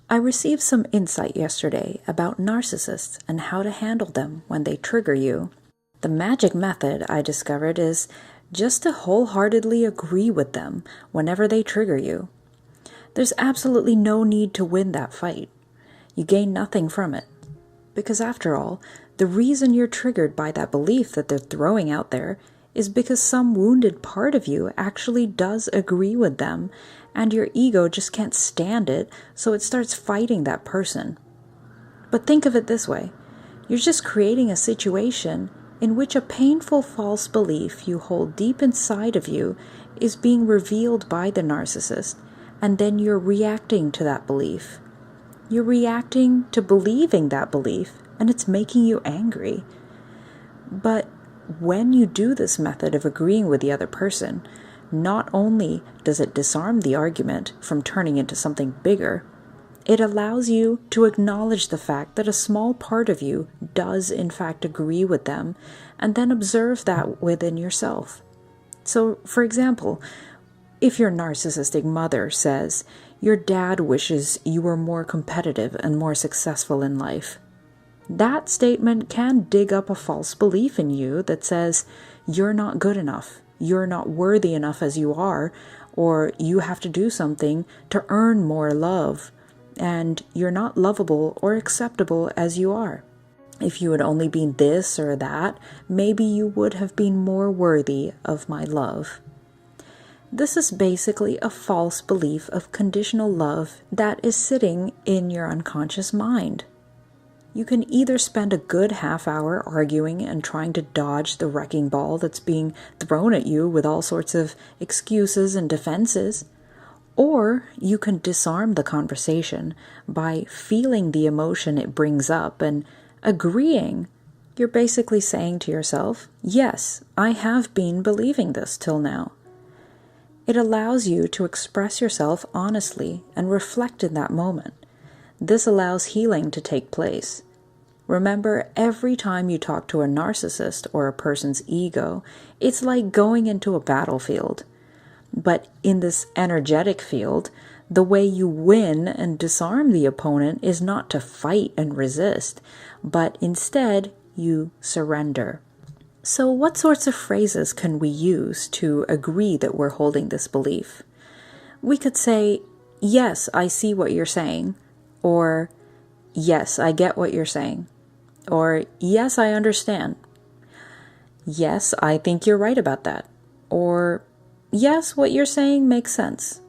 I received some insight yesterday about narcissists and how to handle them when they trigger you. The magic method I discovered is just to wholeheartedly agree with them whenever they trigger you. There's absolutely no need to win that fight. You gain nothing from it. Because after all, the reason you're triggered by that belief that they're throwing out there is because some wounded part of you actually does agree with them, and your ego just can't stand it, so it starts fighting that person. But think of it this way. You're just creating a situation in which a painful false belief you hold deep inside of you is being revealed by the narcissist, and then you're reacting to that belief. You're reacting to believing that belief, and it's making you angry. But when you do this method of agreeing with the other person, not only does it disarm the argument from turning into something bigger, it allows you to acknowledge the fact that a small part of you does in fact agree with them, and then observe that within yourself. So, for example, if your narcissistic mother says, your dad wishes you were more competitive and more successful in life, that statement can dig up a false belief in you that says, you're not good enough, you're not worthy enough as you are, or you have to do something to earn more love, and you're not lovable or acceptable as you are. If you had only been this or that, maybe you would have been more worthy of my love. This is basically a false belief of conditional love that is sitting in your unconscious mind. You can either spend a good half hour arguing and trying to dodge the wrecking ball that's being thrown at you with all sorts of excuses and defenses, or you can disarm the conversation by feeling the emotion it brings up and agreeing. You're basically saying to yourself, yes, I have been believing this till now. It allows you to express yourself honestly and reflect in that moment. This allows healing to take place. Remember, every time you talk to a narcissist or a person's ego, it's like going into a battlefield. But in this energetic field, the way you win and disarm the opponent is not to fight and resist, but instead you surrender. So what sorts of phrases can we use to agree that we're holding this belief? We could say, yes, I see what you're saying, or yes, I get what you're saying, or yes, I understand. Yes, I think you're right about that, or yes, what you're saying makes sense.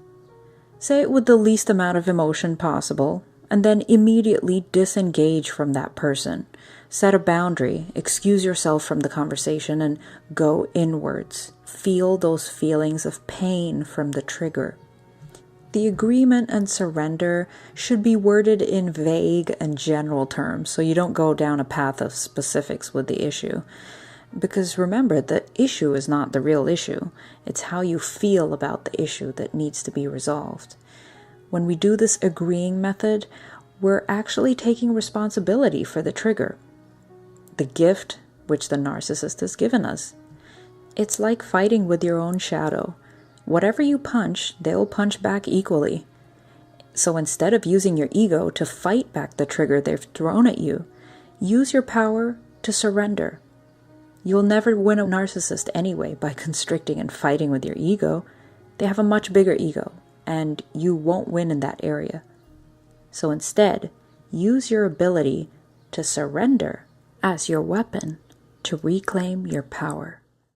Say it with the least amount of emotion possible, and then immediately disengage from that person. Set a boundary, excuse yourself from the conversation, and go inwards. Feel those feelings of pain from the trigger. The agreement and surrender should be worded in vague and general terms, so you don't go down a path of specifics with the issue. Because remember, the issue is not the real issue. It's how you feel about the issue that needs to be resolved. When we do this agreeing method, we're actually taking responsibility for the trigger, the gift which the narcissist has given us. It's like fighting with your own shadow. Whatever you punch, they'll punch back equally. So instead of using your ego to fight back the trigger they've thrown at you, use your power to surrender. You'll never win a narcissist anyway by constricting and fighting with your ego. They have a much bigger ego, and you won't win in that area. So instead, use your ability to surrender as your weapon to reclaim your power.